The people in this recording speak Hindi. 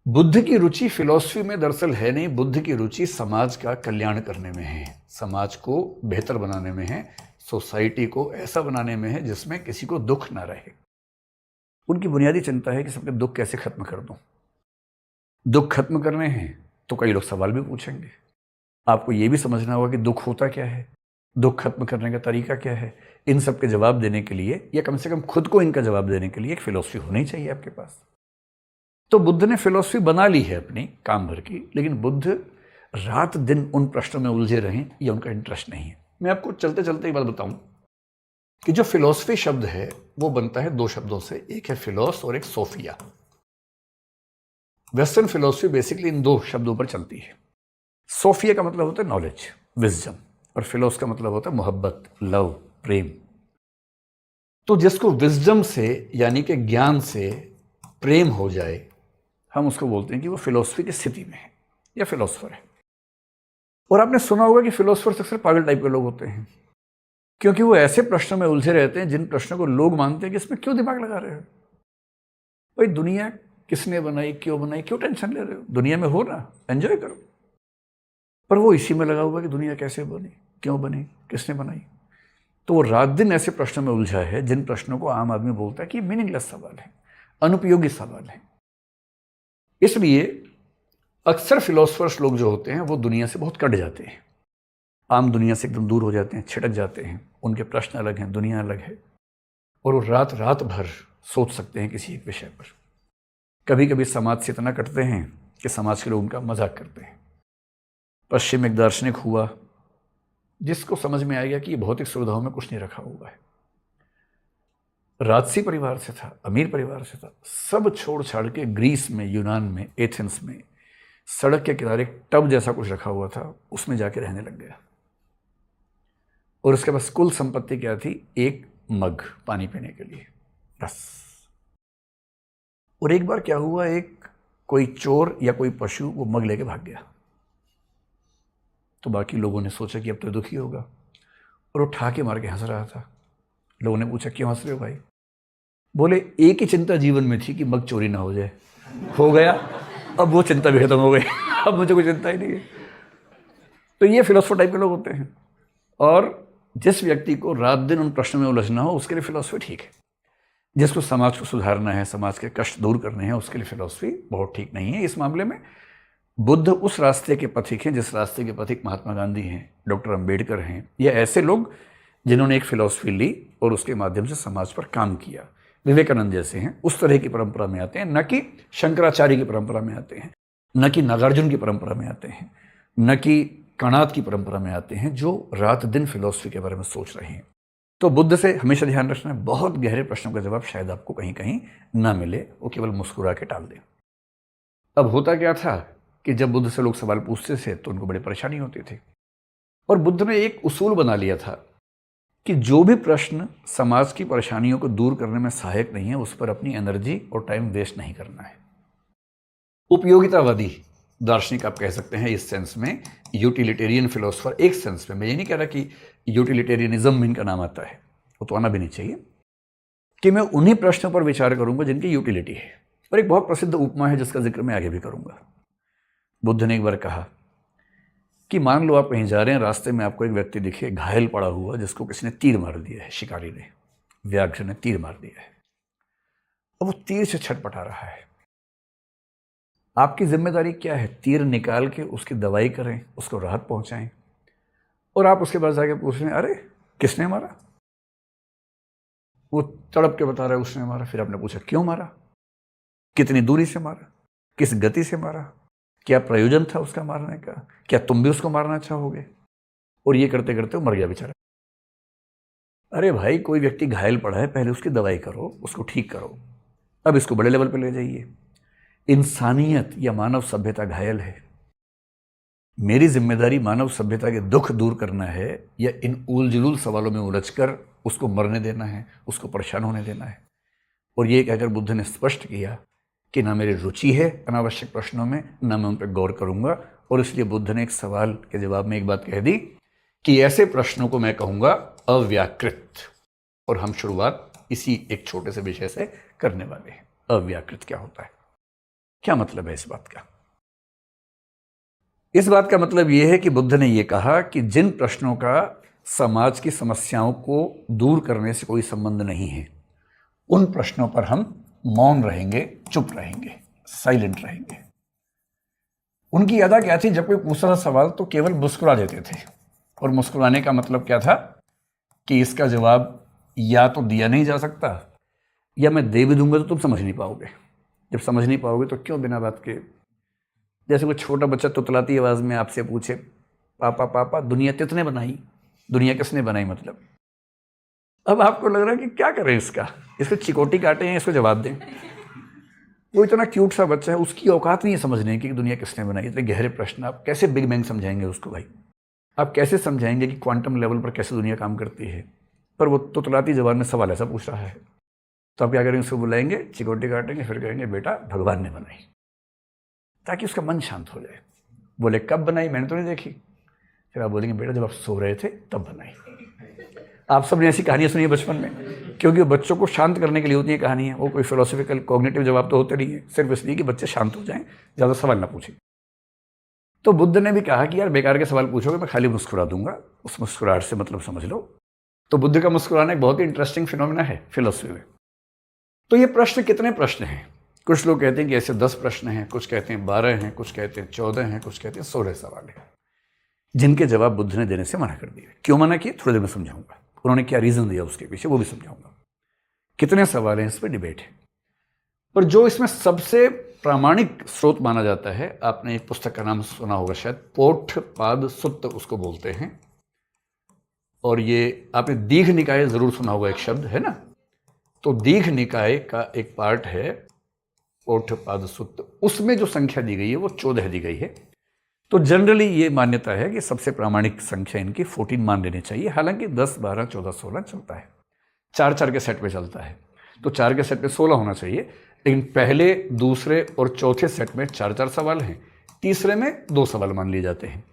बुद्ध की रुचि फिलॉसफी में दरअसल है नहीं, बुद्ध की रुचि समाज का कल्याण करने में है, समाज को बेहतर बनाने में है, सोसाइटी को ऐसा बनाने में है जिसमें किसी को दुख ना रहे। उनकी बुनियादी चिंता है कि सबके दुख कैसे खत्म कर दूं। दुख खत्म करने हैं तो कई लोग सवाल भी पूछेंगे। आपको ये भी समझना होगा कि दुख होता क्या है, दुख खत्म करने का तरीका क्या है। इन सब के जवाब देने के लिए, या कम से कम खुद को इनका जवाब देने के लिए एक फिलॉसफी होनी चाहिए आपके पास। तो बुद्ध ने फिलॉसफी बना ली है अपनी काम भर की, लेकिन बुद्ध रात दिन उन प्रश्नों में उलझे रहें, यह उनका इंटरेस्ट नहीं है। मैं आपको चलते चलते एक बात बताऊं कि जो फिलॉसफी शब्द है वो बनता है दो शब्दों से, एक है फिलोस और एक सोफिया। वेस्टर्न फिलॉसफी बेसिकली इन दो शब्दों पर चलती है। सोफिया का मतलब होता है नॉलेज, विजडम, और फिलोस का मतलब होता है मोहब्बत, लव, प्रेम। तो जिसको विजडम से यानी कि ज्ञान से प्रेम हो जाए, हम उसको बोलते हैं कि वो फिलॉसफी की स्थिति में है या फिलोसफर है। और आपने सुना होगा कि फिलोसफर अक्सर पागल टाइप के लोग होते हैं, क्योंकि वो ऐसे प्रश्नों में उलझे रहते हैं जिन प्रश्नों को लोग मानते हैं कि इसमें क्यों दिमाग लगा रहे हो भाई, दुनिया किसने बनाई, क्यों बनाई, क्यों टेंशन ले रहे हो, दुनिया में हो ना, एंजॉय करो। पर वो इसी में लगा हुआ कि दुनिया कैसे बनी, क्यों बनी, किसने बनाई। तो वो रात दिन ऐसे प्रश्नों में उलझा है जिन प्रश्नों को आम आदमी बोलता है कि मीनिंगलेस सवाल है, अनुपयोगी सवाल है। इसलिए अक्सर फिलोसफर्स लोग जो होते हैं वो दुनिया से बहुत कट जाते हैं, आम दुनिया से एकदम दूर हो जाते हैं, छिटक जाते हैं। उनके प्रश्न अलग हैं, दुनिया अलग है, और वो रात रात भर सोच सकते हैं किसी एक विषय पर। कभी कभी समाज से इतना कटते हैं कि समाज के लोग उनका मजाक करते हैं। पश्चिम एक दार्शनिक हुआ जिसको समझ में आ गया कि ये भौतिक सुविधाओं में कुछ नहीं रखा हुआ है। राजसी परिवार से था, अमीर परिवार से था, सब छोड़ छाड़ के ग्रीस में, यूनान में, एथेंस में सड़क के किनारे टब जैसा कुछ रखा हुआ था, उसमें जाके रहने लग गया। और उसके पास कुल संपत्ति क्या थी? एक मग पानी पीने के लिए, बस। और एक बार क्या हुआ, एक कोई चोर या कोई पशु वो मग लेके भाग गया। तो बाकी लोगों ने सोचा कि अब तो दुखी होगा, और वो ठाके मार के हंस रहा था। लोगों ने पूछा क्यों हंस रहे हो भाई? बोले एक ही चिंता जीवन में थी कि मग चोरी ना हो जाए, हो गया, अब वो चिंता भी खत्म हो गई, अब मुझे कोई चिंता ही नहीं है। तो ये फिलोसफर टाइप के लोग होते हैं। और जिस व्यक्ति को रात दिन उन प्रश्नों में उलझना हो उसके लिए फिलोसफी ठीक है। जिसको समाज को सुधारना है, समाज के कष्ट दूर करने हैं, उसके लिए फिलोसफी बहुत ठीक नहीं है। इस मामले में बुद्ध उस रास्ते के पथिक हैं जिस रास्ते के पथिक महात्मा गांधी हैं, डॉक्टर अंबेडकर हैं, या ऐसे लोग जिन्होंने एक फिलॉसफी ली और उसके माध्यम से समाज पर काम किया। विवेकानंद जैसे हैं, उस तरह की परंपरा में आते हैं, न कि शंकराचार्य की परंपरा में आते हैं, न कि नागार्जुन की परंपरा में आते हैं, न कि कणाद की परंपरा में आते हैं, जो रात दिन फिलॉसफी के बारे में सोच रहे हैं। तो बुद्ध से हमेशा ध्यान रखना है, बहुत गहरे प्रश्नों का जवाब शायद आपको कहीं कहीं ना मिले, वो केवल मुस्कुरा के टाल दें। अब होता क्या था कि जब बुद्ध से लोग सवाल पूछते थे तो उनको बड़ी परेशानी होती थी, और बुद्ध ने एक उसूल बना लिया था कि जो भी प्रश्न समाज की परेशानियों को दूर करने में सहायक नहीं है उस पर अपनी एनर्जी और टाइम वेस्ट नहीं करना है। उपयोगितावादी दार्शनिक आप कह सकते हैं इस सेंस में, यूटिलिटेरियन फिलोसफर एक सेंस में। मैं ये नहीं कह रहा कि यूटिलिटेरियनिज्म में इनका नाम आता है, वो तो आना भी नहीं चाहिए, कि मैं उन्हीं प्रश्नों पर विचार करूंगा जिनकी यूटिलिटी है। और एक बहुत प्रसिद्ध उपमा है जिसका जिक्र मैं आगे भी करूंगा। बुद्ध ने एक बार कहा कि मान लो आप कहीं जा रहे हैं, रास्ते में आपको एक व्यक्ति दिखे घायल पड़ा हुआ, जिसको किसी ने तीर मार दिया है, शिकारी ने, व्याघ्र ने तीर मार दिया है, और वो तीर से छटपटा रहा है। आपकी जिम्मेदारी क्या है? तीर निकाल के उसकी दवाई करें, उसको राहत पहुंचाएं, और आप उसके पास जाके पूछ रहे हैं अरे किसने मारा? वो तड़प के बता रहा है उसने मारा। फिर आपने पूछा क्यों मारा, कितनी दूरी से मारा, किस गति से मारा, क्या प्रयोजन था उसका मारने का, क्या तुम भी उसको मारना चाहोगे? और ये करते करते वो मर गया बेचारा। अरे भाई, कोई व्यक्ति घायल पड़ा है, पहले उसकी दवाई करो, उसको ठीक करो, अब इसको बड़े लेवल पर ले जाइए। इंसानियत या मानव सभ्यता घायल है, मेरी जिम्मेदारी मानव सभ्यता के दुख दूर करना है, या इन उलझुल सवालों में उलझकर उसको मरने देना है, उसको परेशान होने देना है? और ये कहकर बुद्ध ने स्पष्ट किया कि ना मेरी रुचि है अनावश्यक प्रश्नों में, ना मैं उन पर गौर करूंगा। और इसलिए बुद्ध ने एक सवाल के जवाब में एक बात कह दी कि ऐसे प्रश्नों को मैं कहूंगा अव्याकृत। और हम शुरुआत इसी एक छोटे से विषय से करने वाले हैं। अव्याकृत क्या होता है? क्या मतलब है इस बात का? इस बात का मतलब यह है कि बुद्ध ने यह कहा कि जिन प्रश्नों का समाज की समस्याओं को दूर करने से कोई संबंध नहीं है, उन प्रश्नों पर हम मौन रहेंगे, चुप रहेंगे, साइलेंट रहेंगे। उनकी अदा क्या थी? जब कोई पूछता था सवाल तो केवल मुस्कुरा देते थे, और मुस्कुराने का मतलब क्या था कि इसका जवाब या तो दिया नहीं जा सकता, या मैं दे भी दूंगा तो तुम समझ नहीं पाओगे। जब समझ नहीं पाओगे तो क्यों बिना बात के? जैसे कोई छोटा बच्चा तुतलाती आवाज़ में आपसे पूछे, पापा पापा दुनिया किसने बनाई? दुनिया किसने बनाई मतलब? अब आपको लग रहा है कि क्या करें इसको चिकोटी काटें या इसको जवाब दें? वो इतना क्यूट सा बच्चा है, उसकी औकात नहीं है समझने की दुनिया किसने बनाई। इतने गहरे प्रश्न आप कैसे बिग बैंग समझाएंगे उसको भाई? आप कैसे समझाएंगे कि क्वांटम लेवल पर कैसे दुनिया काम करती है? पर वो तुतलाती जबान में सवाल ऐसा पूछ रहा है, तो आप क्या करेंगे? उसको बुलाएंगे, चिकोटी काटेंगे, फिर कहेंगे बेटा भगवान ने बनाई, ताकि उसका मन शांत हो जाए। बोले कब बनाई? मैंने तो नहीं देखी। फिर आप बोलेंगे बेटा जब आप सो रहे थे तब बनाई। आप सबने ऐसी कहानियां सुनी है बचपन में, क्योंकि बच्चों को शांत करने के लिए होती है कहानियां। वो कोई फिलोसफिकल कॉग्निटिव जवाब तो होते नहीं है, सिर्फ इसलिए कि बच्चे शांत हो जाएं, ज़्यादा सवाल ना पूछें। तो बुद्ध ने भी कहा कि यार बेकार के सवाल पूछोगे, मैं खाली मुस्कुरा दूंगा, उस मुस्कुराहट से मतलब समझ लो। तो बुद्ध का मुस्कुराना एक बहुत ही इंटरेस्टिंग फिनोमेना है फिलोसफी में। तो ये प्रश्न, कितने प्रश्न हैं? कुछ लोग कहते हैं कि ऐसे 10 प्रश्न हैं, कुछ कहते हैं 12 हैं, कुछ कहते हैं 14 हैं, कुछ कहते हैं 16 सवाल हैं, जिनके जवाब बुद्ध ने देने से मना कर दिया। क्यों मना किया थोड़ी देर में समझाऊंगा। उन्होंने क्या रीज़न दिया उसके पीछे वो भी समझाऊंगा। कितने सवाल हैं इस पर डिबेट है। पर जो इसमें सबसे प्रामाणिक स्रोत माना जाता है, आपने एक पुस्तक का नाम सुना होगा शायद, पोठपाद सुत्त उसको बोलते हैं। और ये आपने दीघ निकाय जरूर सुना होगा, एक शब्द है ना। तो दीघ निकाय का एक पार्ट है पोठपाद सुत्त, उसमें जो संख्या दी गई है वो 14 दी गई है। तो जनरली ये मान्यता है कि सबसे प्रामाणिक संख्या इनकी 14 मान लेनी चाहिए। हालांकि 10, 12, 14, 16 चलता है, 4-4 के सेट में चलता है, तो 4 के सेट में 16 होना चाहिए। लेकिन पहले, दूसरे और चौथे सेट में 4-4 सवाल हैं, तीसरे में 2 सवाल मान लिए जाते हैं।